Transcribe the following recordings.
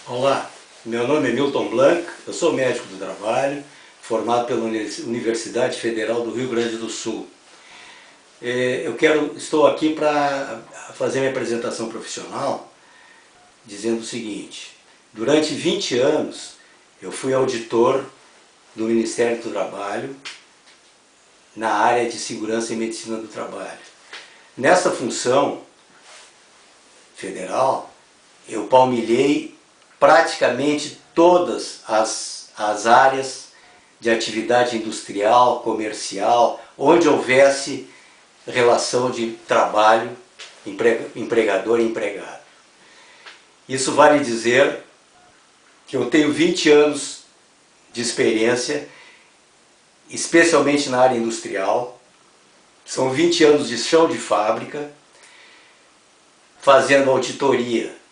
Olá, meu nome é Milton Blanc, eu sou médico do trabalho, formado pela Universidade Federal do Rio Grande do Sul. Estou aqui para fazer minha apresentação profissional dizendo o seguinte: durante 20 anos eu fui auditor do Ministério do Trabalho na área de Segurança e Medicina do Trabalho. Nessa função federal, eu palmilhei praticamente todas as áreas de atividade industrial, comercial, onde houvesse relação de trabalho, empregador e empregado. Isso vale dizer que eu tenho 20 anos de experiência, especialmente na área industrial. São 20 anos de chão de fábrica, fazendo auditoria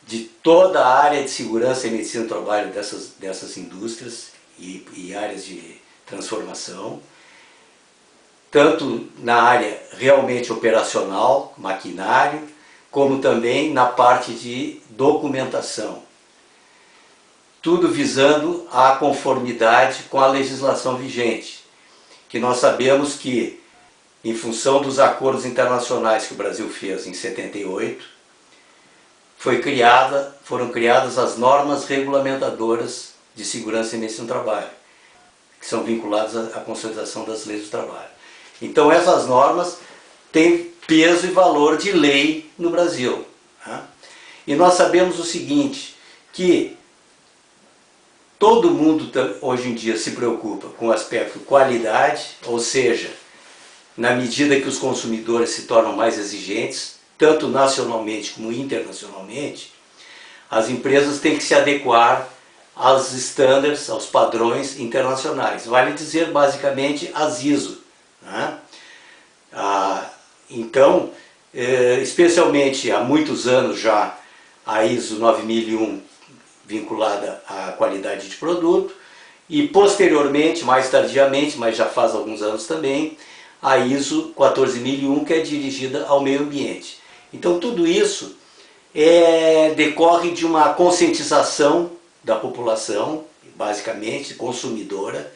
de toda a área de segurança e medicina do trabalho dessas indústrias e áreas de transformação, tanto na área realmente operacional, maquinário, como também na parte de documentação. Tudo visando a conformidade com a legislação vigente, que nós sabemos que, em função dos acordos internacionais que o Brasil fez em 78, foram criadas as normas regulamentadoras de segurança e medicina do trabalho, que são vinculadas à consolidação das leis do trabalho. Então essas normas têm peso e valor de lei no Brasil. Tá? E nós sabemos o seguinte, que todo mundo hoje em dia se preocupa com o aspecto qualidade, ou seja, na medida que os consumidores se tornam mais exigentes, tanto nacionalmente como internacionalmente, as empresas têm que se adequar aos estándares, aos padrões internacionais. Vale dizer, basicamente, as ISO. Né? Então, especialmente há muitos anos já, a ISO 9001 vinculada à qualidade de produto, e posteriormente, mais tardiamente, mas já faz alguns anos também, a ISO 14001, que é dirigida ao meio ambiente. Então tudo isso decorre de uma conscientização da população, basicamente consumidora,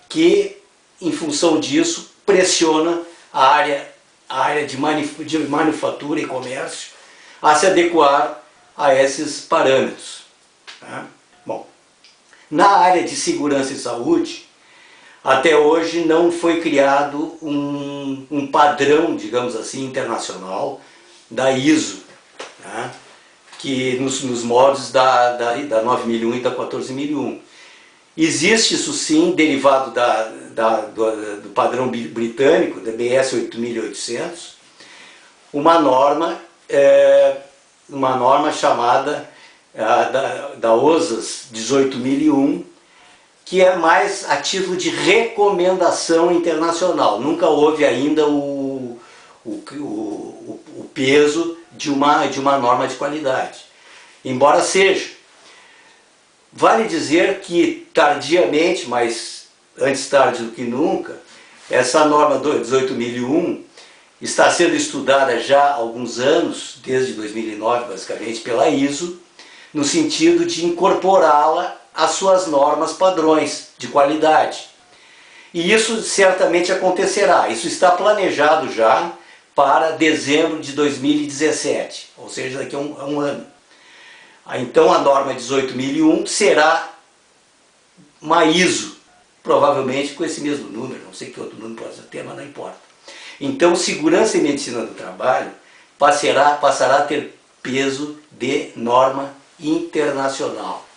que em função disso pressiona a área de manufatura e comércio a se adequar a esses parâmetros. Tá? Bom, na área de segurança e saúde, até hoje não foi criado um padrão, digamos assim, internacional da ISO, né? Que nos moldes da 9001 e da 14001. Existe isso sim, derivado do padrão britânico, da BS 8800, uma norma chamada da OSAS 18001, que é mais a título de recomendação internacional. Nunca houve ainda o peso de uma norma de qualidade. Embora seja. Vale dizer que tardiamente, mas antes tarde do que nunca, essa norma 18001 está sendo estudada já há alguns anos, desde 2009 basicamente, pela ISO, no sentido de incorporá-la às suas normas padrões de qualidade. E isso certamente acontecerá. Isso está planejado já para dezembro de 2017, ou seja, daqui a um ano. Então a norma 18001 será uma ISO, provavelmente com esse mesmo número, não sei que outro número possa ter, mas não importa. Então segurança e medicina do trabalho passará a ter peso de norma internacional,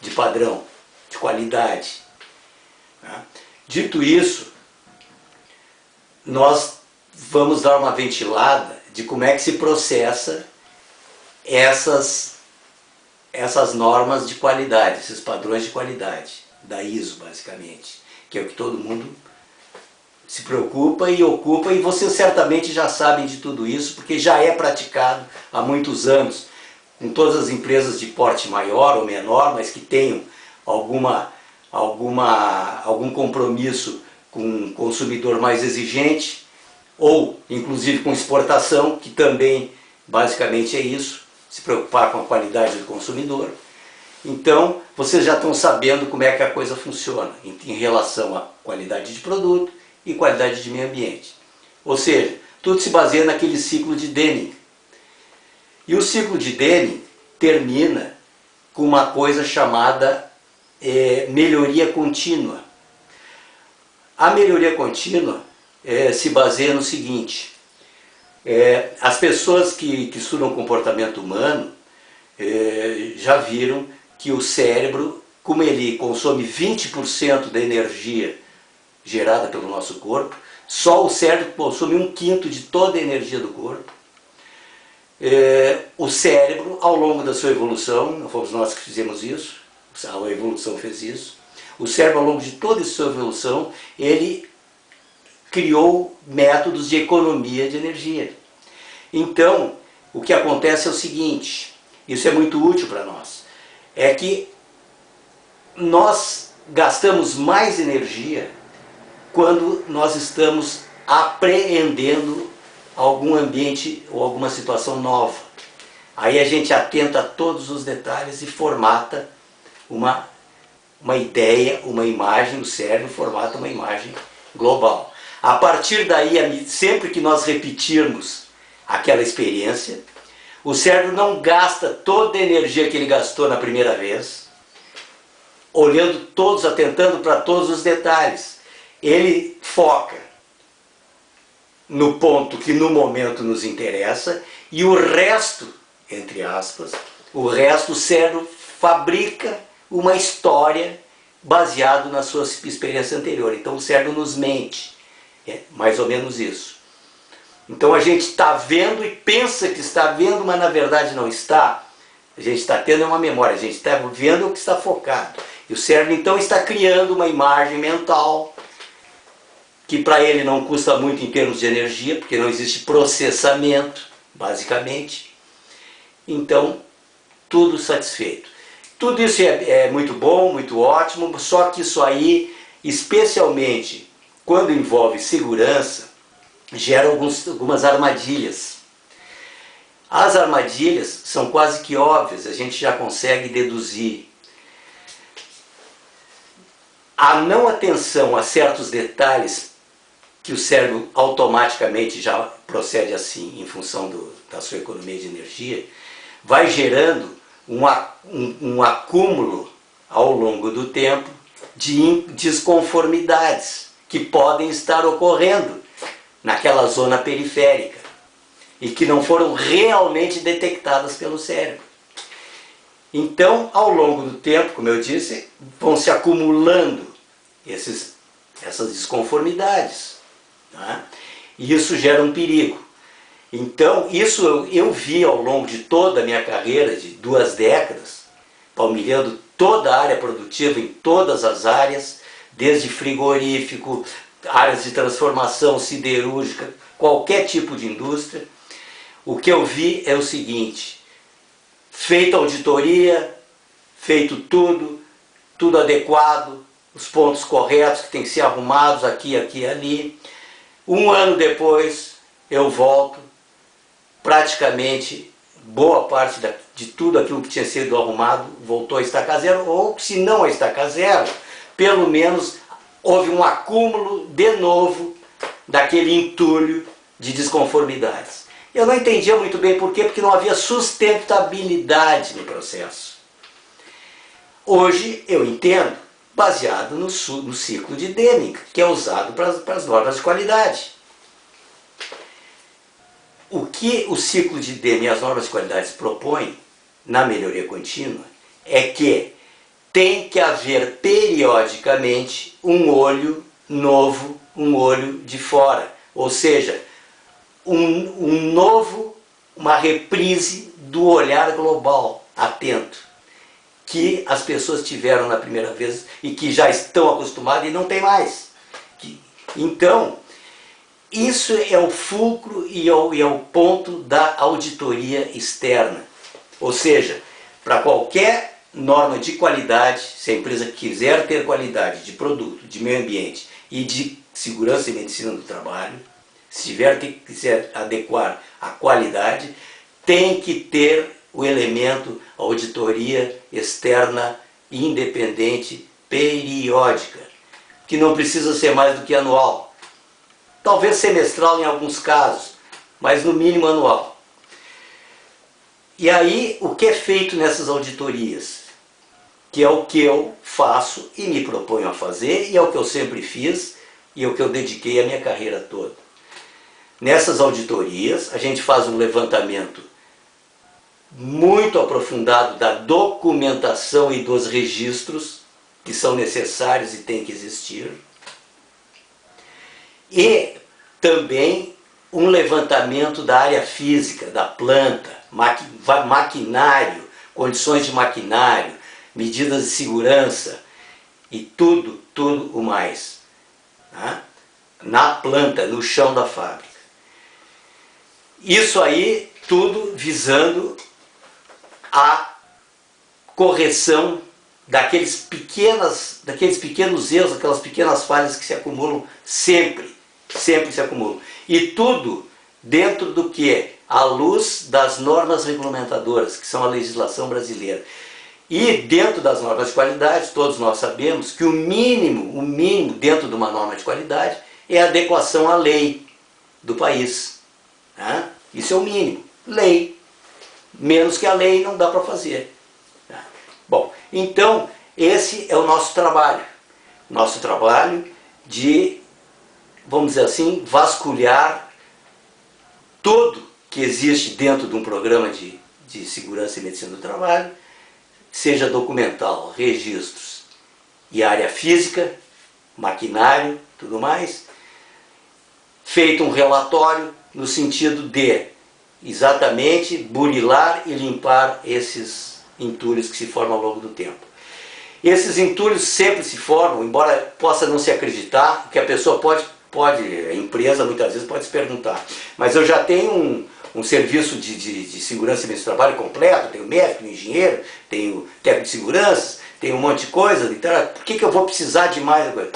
de padrão, de qualidade. Dito isso, nós vamos dar uma ventilada de como é que se processa essas normas de qualidade, esses padrões de qualidade, da ISO basicamente, que é o que todo mundo se preocupa e ocupa, e vocês certamente já sabem de tudo isso, porque já é praticado há muitos anos, com todas as empresas de porte maior ou menor, mas que tenham algum compromisso com um consumidor mais exigente, ou inclusive com exportação, que também basicamente é isso, se preocupar com a qualidade do consumidor. Então, vocês já estão sabendo como é que a coisa funciona em relação à qualidade de produto e qualidade de meio ambiente. Ou seja, tudo se baseia naquele ciclo de Deming. E o ciclo de Deming termina com uma coisa chamada melhoria contínua. A melhoria contínua se baseia no seguinte: as pessoas que estudam comportamento humano já viram que o cérebro, como ele consome 20% da energia gerada pelo nosso corpo, só o cérebro consome 1/5 de toda a energia do corpo. O cérebro, ao longo da sua evolução, não fomos nós que fizemos isso, a evolução fez isso, o cérebro, ao longo de toda a sua evolução, ele criou métodos de economia de energia. Então, o que acontece é o seguinte, isso é muito útil para nós, é que nós gastamos mais energia quando nós estamos apreendendo algum ambiente ou alguma situação nova. Aí a gente atenta a todos os detalhes e formata uma ideia, uma imagem, o cérebro formata uma imagem global. A partir daí, sempre que nós repetirmos aquela experiência, o cérebro não gasta toda a energia que ele gastou na primeira vez, olhando todos, atentando para todos os detalhes. Ele foca no ponto que no momento nos interessa e o resto, entre aspas, o resto o cérebro fabrica uma história baseado na sua experiência anterior. Então o cérebro nos mente, é mais ou menos isso. Então a gente está vendo e pensa que está vendo, mas na verdade não está. A gente está tendo uma memória, a gente está vendo o que está focado. E o cérebro então está criando uma imagem mental que para ele não custa muito em termos de energia, porque não existe processamento, basicamente. Então, tudo satisfeito. Tudo isso é muito bom, muito ótimo, só que isso aí, especialmente quando envolve segurança, gera algumas armadilhas. As armadilhas são quase que óbvias, a gente já consegue deduzir. A não atenção a certos detalhes, que o cérebro automaticamente já procede assim em função da sua economia de energia, vai gerando um acúmulo ao longo do tempo de desconformidades que podem estar ocorrendo naquela zona periférica e que não foram realmente detectadas pelo cérebro. Então, ao longo do tempo, como eu disse, vão se acumulando essas desconformidades. Tá? E isso gera um perigo. Então, isso eu vi ao longo de toda a minha carreira, de 2 décadas, palmilhando toda a área produtiva, em todas as áreas, desde frigorífico, áreas de transformação siderúrgica, qualquer tipo de indústria. O que eu vi é o seguinte: feita a auditoria, feito tudo adequado, os pontos corretos que tem que ser arrumados aqui, aqui e ali. 1 ano depois eu volto, praticamente boa parte de tudo aquilo que tinha sido arrumado voltou a estacar zero, ou se não a estacar zero, pelo menos houve um acúmulo de novo daquele entulho de desconformidades. Eu não entendia muito bem por quê, porque não havia sustentabilidade no processo. Hoje eu entendo, baseado no ciclo de Deming, que é usado para as normas de qualidade. O que o ciclo de Deming e as normas de qualidade propõem na melhoria contínua é que tem que haver periodicamente um olho novo, um olho de fora, ou seja, uma reprise do olhar global, atento, que as pessoas tiveram na primeira vez e que já estão acostumadas e não tem mais. Então, isso é o fulcro e é o ponto da auditoria externa. Ou seja, para qualquer norma de qualidade, se a empresa quiser ter qualidade de produto, de meio ambiente e de segurança e medicina do trabalho, se quiser adequar a qualidade, tem que ter o elemento auditoria externa independente periódica, que não precisa ser mais do que anual, talvez semestral em alguns casos, mas no mínimo anual. E aí, o que é feito nessas auditorias? Que é o que eu faço e me proponho a fazer, e é o que eu sempre fiz, e é o que eu dediquei a minha carreira toda. Nessas auditorias, a gente faz um levantamento muito aprofundado da documentação e dos registros que são necessários e têm que existir. E também um levantamento da área física, da planta, maquinário, condições de maquinário, medidas de segurança e tudo o mais, tá? Na planta, no chão da fábrica. Isso aí tudo visando a correção daqueles pequenos erros, aquelas pequenas falhas que se acumulam sempre se acumulam. E tudo dentro do que? À luz das normas regulamentadoras, que são a legislação brasileira. E dentro das normas de qualidade, todos nós sabemos que o mínimo dentro de uma norma de qualidade é a adequação à lei do país. Tá? Isso é o mínimo. Lei. Menos que a lei não dá para fazer. Tá? Bom, então esse é o nosso trabalho. Nosso trabalho de, vamos dizer assim, vasculhar tudo que existe dentro de um programa de segurança e medicina do trabalho, seja documental, registros e área física, maquinário, tudo mais, feito um relatório no sentido de exatamente burilar e limpar esses entulhos que se formam ao longo do tempo. Esses entulhos sempre se formam, embora possa não se acreditar, que a pessoa a empresa muitas vezes pode se perguntar, mas eu já tenho um serviço de segurança e medicina do trabalho completo, tenho médico, tenho engenheiro, tenho técnico de segurança, tenho um monte de coisa, então por que eu vou precisar de mais coisa?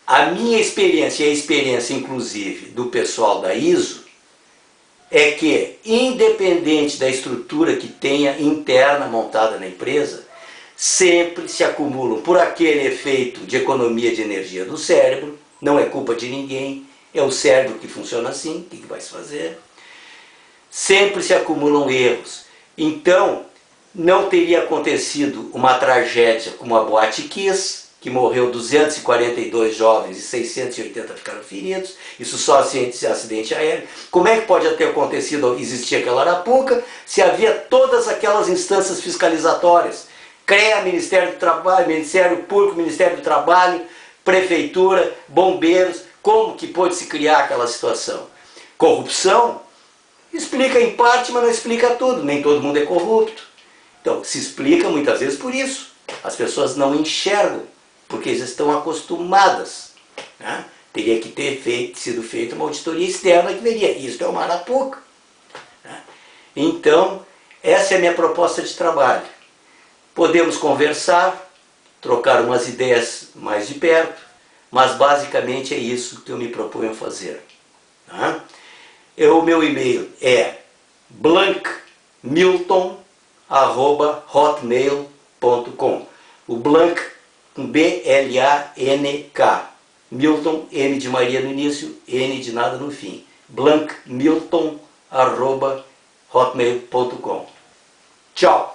A minha experiência e a experiência inclusive do pessoal da ISO é que, independente da estrutura que tenha interna montada na empresa, sempre se acumulam por aquele efeito de economia de energia do cérebro, não é culpa de ninguém, é o cérebro que funciona assim, o que vai se fazer? Sempre se acumulam erros. Então, não teria acontecido uma tragédia como a Boate Kiss, que morreu 242 jovens e 680 ficaram feridos, isso só acidente aéreo. Como é que pode ter acontecido, existir aquela arapuca, se havia todas aquelas instâncias fiscalizatórias? CREA, Ministério do Trabalho, Ministério Público, Ministério do Trabalho, Prefeitura, bombeiros, como que pôde se criar aquela situação? Corrupção? Explica em parte, mas não explica tudo, nem todo mundo é corrupto. Então, se explica muitas vezes por isso. As pessoas não enxergam, porque eles estão acostumadas. Né? Teria que ter sido feita uma auditoria externa que veria, isso é uma arapuca. Né? Então, essa é a minha proposta de trabalho. Podemos conversar, trocar umas ideias mais de perto, mas basicamente é isso que eu me proponho a fazer. Tá? O meu e-mail é blankmilton@hotmail.com. O Blank com B-L-A-N-K. Milton, M de Maria no início, N de nada no fim. blankmilton@hotmail.com. Tchau!